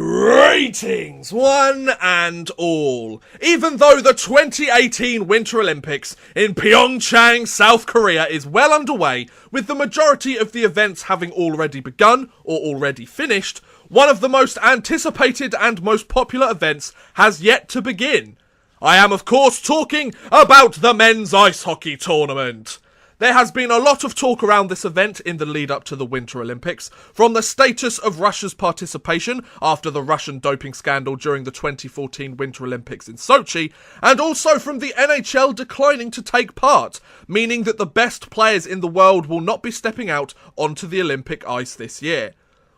Greetings, one and all. Even though the 2018 Winter Olympics in PyeongChang, South Korea is well underway, with the majority of the events having already begun or already finished, one of the most anticipated and most popular events has yet to begin. I am of course talking about the men's ice hockey tournament. There has been a lot of talk around this event in the lead up to the Winter Olympics, from the status of Russia's participation after the Russian doping scandal during the 2014 Winter Olympics in Sochi, and also from the NHL declining to take part, meaning that the best players in the world will not be stepping out onto the Olympic ice this year.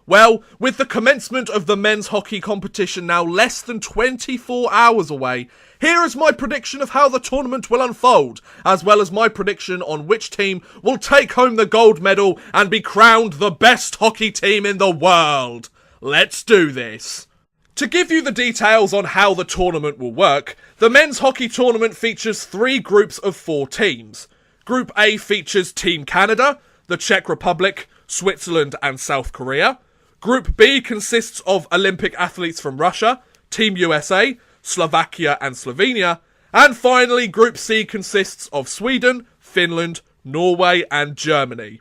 Well, with the commencement of the men's hockey competition now less than 24 hours away, here is my prediction of how the tournament will unfold, as well as my prediction on which team will take home the gold medal and be crowned the best hockey team in the world. Let's do this. To give you the details on how the tournament will work, the men's hockey tournament features 3 groups of 4 teams. Group A features Team Canada, the Czech Republic, Switzerland and South Korea. Group B consists of Olympic athletes from Russia, Team USA, Slovakia and Slovenia, and finally Group C consists of Sweden, Finland, Norway and Germany.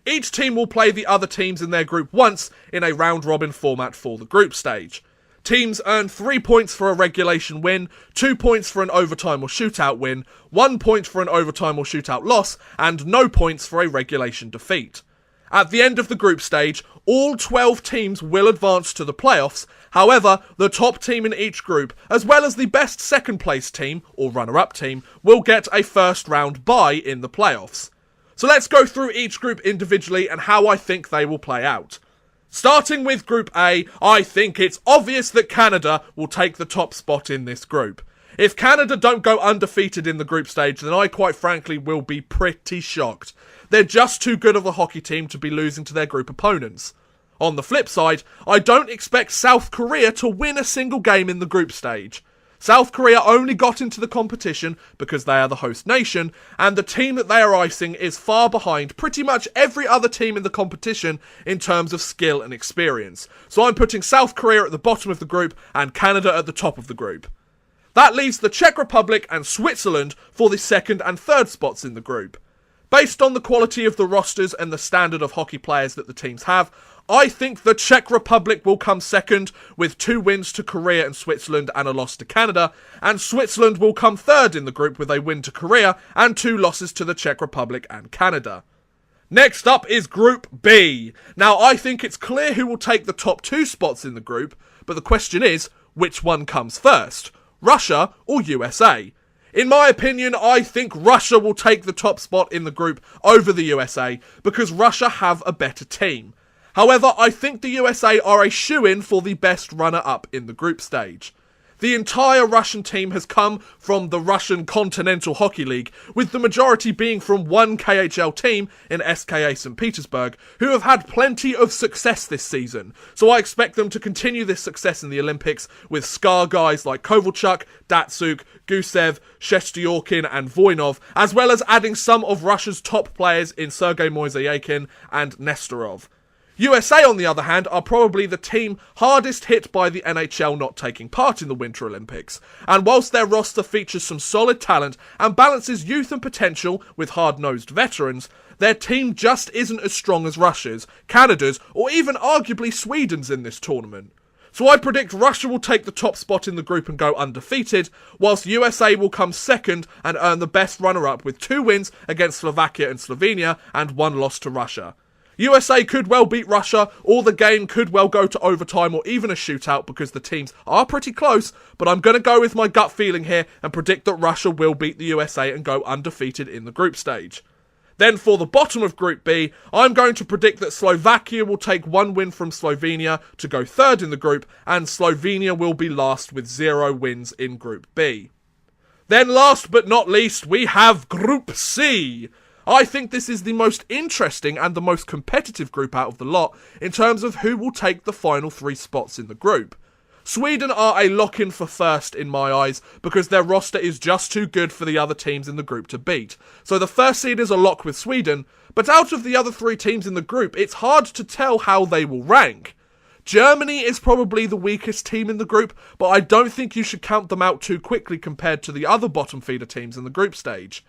Each team will play the other teams in their group once in a round-robin format for the group stage. Teams earn 3 points for a regulation win, 2 points for an overtime or shootout win, 1 point for an overtime or shootout loss, and no points for a regulation defeat. At the end of the group stage, all 12 teams will advance to the playoffs. However, the top team in each group, as well as the best second place team, or runner-up team, will get a first round bye in the playoffs. So let's go through each group individually and how I think they will play out. Starting with Group A, I think it's obvious that Canada will take the top spot in this group. If Canada don't go undefeated in the group stage, then I quite frankly will be pretty shocked. They're just too good of a hockey team to be losing to their group opponents. On the flip side, I don't expect South Korea to win a single game in the group stage. South Korea only got into the competition because they are the host nation, and the team that they are icing is far behind pretty much every other team in the competition in terms of skill and experience. So I'm putting South Korea at the bottom of the group and Canada at the top of the group. That leaves the Czech Republic and Switzerland for the second and third spots in the group. Based on the quality of the rosters and the standard of hockey players that the teams have, I think the Czech Republic will come second with 2 wins to Korea and Switzerland and a loss to Canada, and Switzerland will come third in the group with a win to Korea and 2 losses to the Czech Republic and Canada. Next up is Group B. Now I think it's clear who will take the top 2 spots in the group, but the question is, which one comes first? Russia or USA? In my opinion, I think Russia will take the top spot in the group over the USA because Russia have a better team. However, I think the USA are a shoo-in for the best runner-up in the group stage. The entire Russian team has come from the Russian Continental Hockey League, with the majority being from one KHL team in SKA St. Petersburg, who have had plenty of success this season. So I expect them to continue this success in the Olympics with star guys like Kovalchuk, Datsuk, Gusev, Shestyorkin and Voinov, as well as adding some of Russia's top players in Sergei Moiseyekin and Nestorov. USA, on the other hand, are probably the team hardest hit by the NHL not taking part in the Winter Olympics, and whilst their roster features some solid talent and balances youth and potential with hard-nosed veterans, their team just isn't as strong as Russia's, Canada's, or even arguably Sweden's in this tournament. So I predict Russia will take the top spot in the group and go undefeated, whilst USA will come second and earn the best runner-up with 2 wins against Slovakia and Slovenia and 1 loss to Russia. USA could well beat Russia, or the game could well go to overtime or even a shootout because the teams are pretty close, but I'm going to go with my gut feeling here and predict that Russia will beat the USA and go undefeated in the group stage. Then for the bottom of Group B, I'm going to predict that Slovakia will take 1 win from Slovenia to go third in the group, and Slovenia will be last with 0 wins in Group B. Then last but not least, we have Group C. I think this is the most interesting and the most competitive group out of the lot in terms of who will take the final 3 spots in the group. Sweden are a lock-in for first in my eyes because their roster is just too good for the other teams in the group to beat. So the first seed is a lock with Sweden, but out of the other 3 teams in the group, it's hard to tell how they will rank. Germany is probably the weakest team in the group, but I don't think you should count them out too quickly compared to the other bottom feeder teams in the group stage.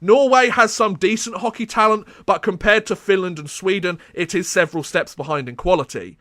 Norway has some decent hockey talent, but compared to Finland and Sweden, it is several steps behind in quality.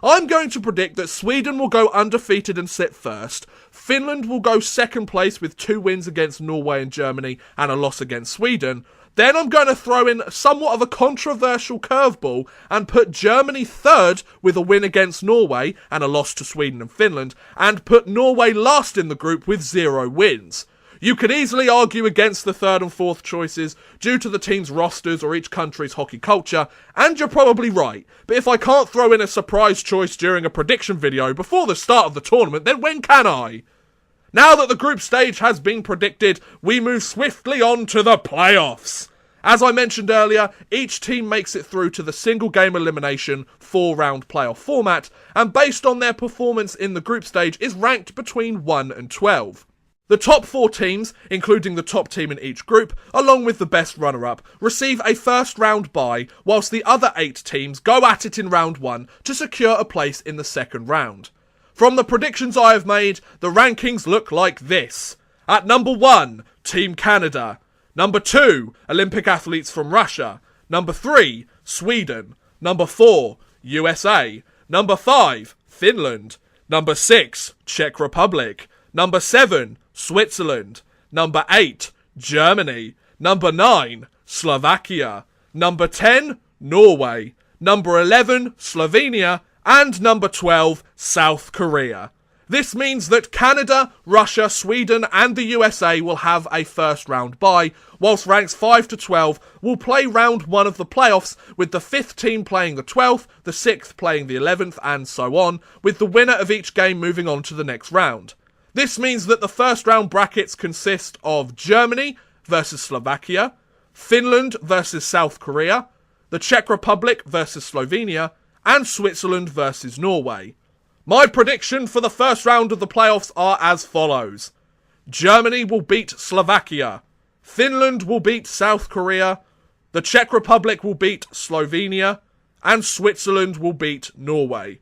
I'm going to predict that Sweden will go undefeated and sit first, Finland will go second place with 2 wins against Norway and Germany and a loss against Sweden. Then I'm going to throw in somewhat of a controversial curveball and put Germany third with a win against Norway and a loss to Sweden and Finland, and put Norway last in the group with 0 wins. You could easily argue against the third and fourth choices due to the team's rosters or each country's hockey culture, and you're probably right, but if I can't throw in a surprise choice during a prediction video before the start of the tournament, then when can I? Now that the group stage has been predicted, we move swiftly on to the playoffs. As I mentioned earlier, each team makes it through to the single game elimination 4-round playoff format, and based on their performance in the group stage is ranked between 1 and 12. The top 4 teams, including the top team in each group, along with the best runner-up, receive a first round bye, whilst the other 8 teams go at it in round 1 to secure a place in the second round. From the predictions I have made, the rankings look like this. At number 1, Team Canada. Number 2, Olympic athletes from Russia. Number 3, Sweden. Number 4, USA. Number 5, Finland. Number 6, Czech Republic. Number 7, Switzerland. Number 8, Germany. Number 9, Slovakia. Number 10, Norway. Number 11, Slovenia. And number 12, South Korea. This means that Canada, Russia, Sweden and the USA will have a first round bye, whilst ranks 5 to 12 will play round 1 of the playoffs, with the 5th team playing the 12th, the 6th playing the 11th and so on, with the winner of each game moving on to the next round. This means that the first round brackets consist of Germany versus Slovakia, Finland versus South Korea, the Czech Republic versus Slovenia, and Switzerland versus Norway. My prediction for the first round of the playoffs are as follows. Germany will beat Slovakia, Finland will beat South Korea, the Czech Republic will beat Slovenia, and Switzerland will beat Norway.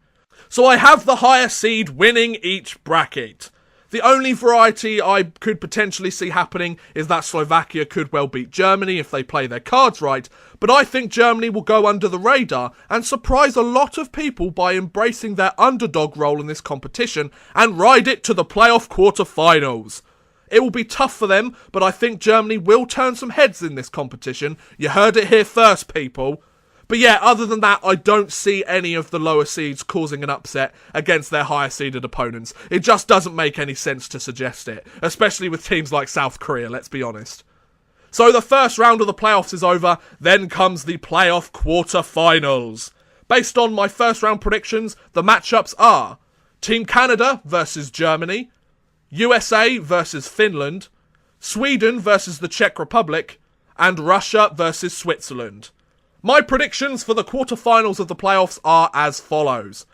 So I have the higher seed winning each bracket. The only variety I could potentially see happening is that Slovakia could well beat Germany if they play their cards right, but I think Germany will go under the radar and surprise a lot of people by embracing their underdog role in this competition and ride it to the playoff quarter-finals. It will be tough for them, but I think Germany will turn some heads in this competition. You heard it here first, people. But yeah, other than that, I don't see any of the lower seeds causing an upset against their higher seeded opponents. It just doesn't make any sense to suggest it, especially with teams like South Korea, let's be honest. So the first round of the playoffs is over, then comes the playoff quarter-finals. Based on my first round predictions, the matchups are Team Canada versus Germany, USA versus Finland, Sweden versus the Czech Republic, and Russia versus Switzerland. My predictions for the quarterfinals of the playoffs are as follows.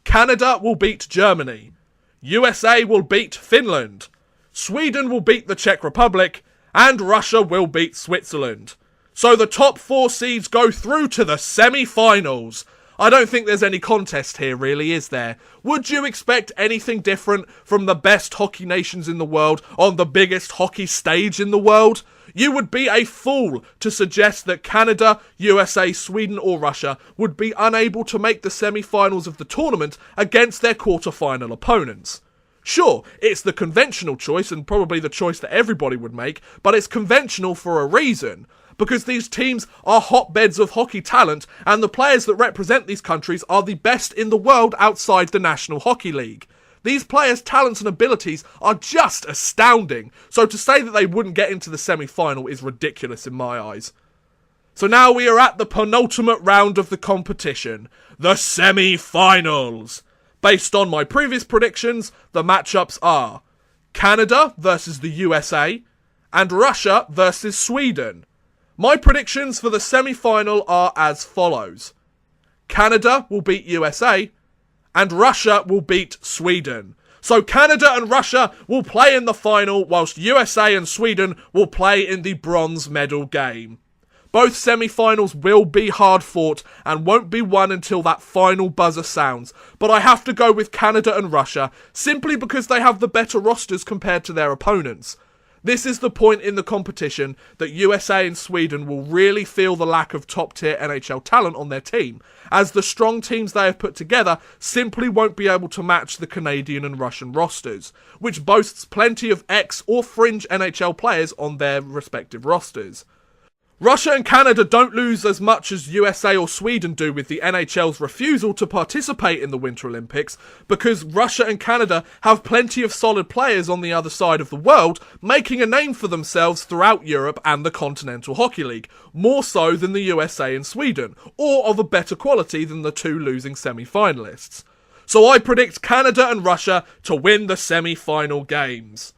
Canada will beat Germany. USA will beat Finland. Sweden will beat the Czech Republic. And Russia will beat Switzerland. So the top 4 seeds go through to the semi-finals. I don't think there's any contest here, really, is there? Would you expect anything different from the best hockey nations in the world on the biggest hockey stage in the world? You would be a fool to suggest that Canada, USA, Sweden or Russia would be unable to make the semi-finals of the tournament against their quarter-final opponents. Sure, it's the conventional choice and probably the choice that everybody would make, but it's conventional for a reason. Because these teams are hotbeds of hockey talent, and the players that represent these countries are the best in the world outside the National Hockey League. These players' talents and abilities are just astounding, so to say that they wouldn't get into the semi-final is ridiculous in my eyes. So now we are at the penultimate round of the competition, the semi-finals. Based on my previous predictions, the matchups are Canada versus the USA, and Russia versus Sweden. My predictions for the semi-final are as follows. Canada will beat USA, and Russia will beat Sweden. So Canada and Russia will play in the final, whilst USA and Sweden will play in the bronze medal game. Both semi-finals will be hard fought and won't be won until that final buzzer sounds, but I have to go with Canada and Russia simply because they have the better rosters compared to their opponents. This is the point in the competition that USA and Sweden will really feel the lack of top-tier NHL talent on their team, as the strong teams they have put together simply won't be able to match the Canadian and Russian rosters, which boasts plenty of ex- or fringe NHL players on their respective rosters. Russia and Canada don't lose as much as USA or Sweden do with the NHL's refusal to participate in the Winter Olympics, because Russia and Canada have plenty of solid players on the other side of the world, making a name for themselves throughout Europe and the Continental Hockey League, more so than the USA and Sweden, or of a better quality than the two losing semi-finalists. So I predict Canada and Russia to win the semi-final games.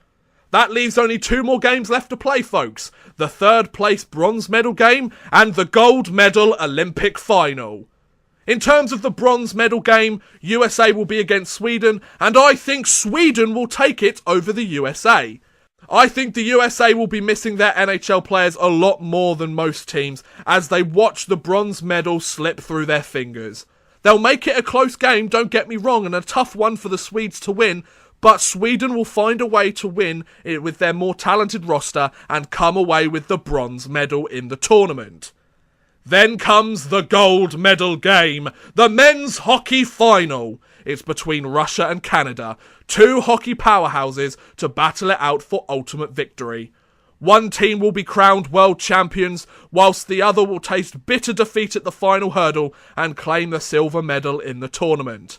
That leaves only 2 more games left to play, folks. The 3rd place bronze medal game and the gold medal Olympic final. In terms of the bronze medal game, USA will be against Sweden, and I think Sweden will take it over the USA. I think the USA will be missing their NHL players a lot more than most teams as they watch the bronze medal slip through their fingers. They'll make it a close game, don't get me wrong, and a tough one for the Swedes to win, but Sweden will find a way to win it with their more talented roster and come away with the bronze medal in the tournament. Then comes the gold medal game, the men's hockey final. It's between Russia and Canada, 2 hockey powerhouses to battle it out for ultimate victory. One team will be crowned world champions, whilst the other will taste bitter defeat at the final hurdle and claim the silver medal in the tournament.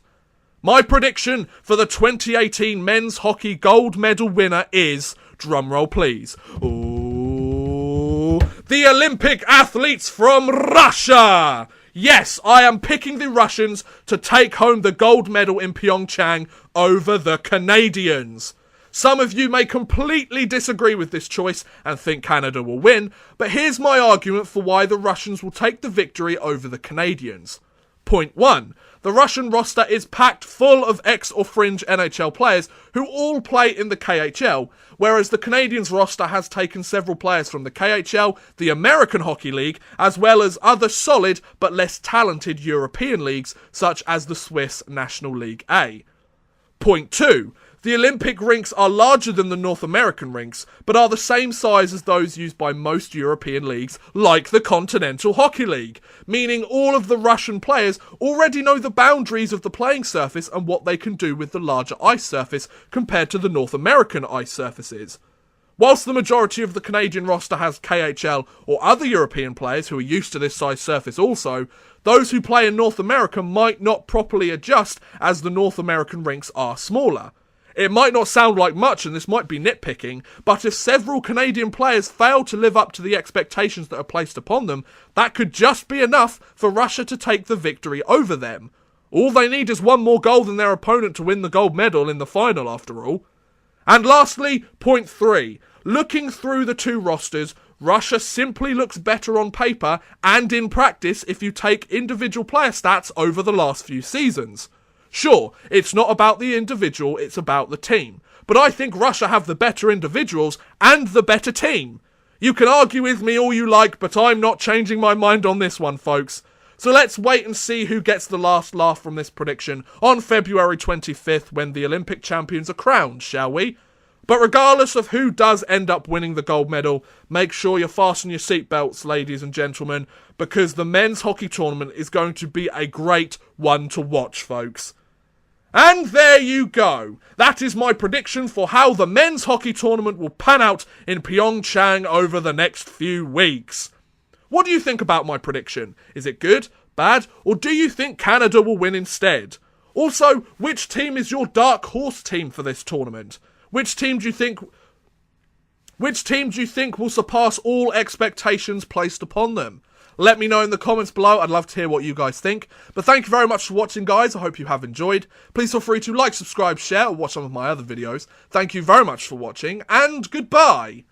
My prediction for the 2018 men's hockey gold medal winner is, drumroll please, ooh, the Olympic athletes from Russia! Yes, I am picking the Russians to take home the gold medal in PyeongChang over the Canadians. Some of you may completely disagree with this choice and think Canada will win, but here's my argument for why the Russians will take the victory over the Canadians. Point 1. The Russian roster is packed full of ex or fringe NHL players who all play in the KHL, whereas the Canadians roster has taken several players from the KHL, the American Hockey League, as well as other solid but less talented European leagues such as the Swiss National League A. Point 2. The Olympic rinks are larger than the North American rinks, but are the same size as those used by most European leagues, like the Continental Hockey League, meaning all of the Russian players already know the boundaries of the playing surface and what they can do with the larger ice surface compared to the North American ice surfaces. Whilst the majority of the Canadian roster has KHL or other European players who are used to this size surface also, those who play in North America might not properly adjust as the North American rinks are smaller. It might not sound like much and this might be nitpicking, but if several Canadian players fail to live up to the expectations that are placed upon them, that could just be enough for Russia to take the victory over them. All they need is 1 more goal than their opponent to win the gold medal in the final after all. And lastly, point 3. Looking through the 2 rosters, Russia simply looks better on paper and in practice if you take individual player stats over the last few seasons. Sure, it's not about the individual, it's about the team. But I think Russia have the better individuals and the better team. You can argue with me all you like, but I'm not changing my mind on this one, folks. So let's wait and see who gets the last laugh from this prediction on February 25th when the Olympic champions are crowned, shall we? But regardless of who does end up winning the gold medal, make sure you fasten your seatbelts, ladies and gentlemen, because the men's hockey tournament is going to be a great one to watch, folks. And there you go. That is my prediction for how the men's hockey tournament will pan out in PyeongChang over the next few weeks. What do you think about my prediction? Is it good, bad, or do you think Canada will win instead? Also, which team is your dark horse team for this tournament? Which team do you think will surpass all expectations placed upon them? Let me know in the comments below. I'd love to hear what you guys think. But thank you very much for watching, guys. I hope you have enjoyed. Please feel free to like, subscribe, share, or watch some of my other videos. Thank you very much for watching, and goodbye!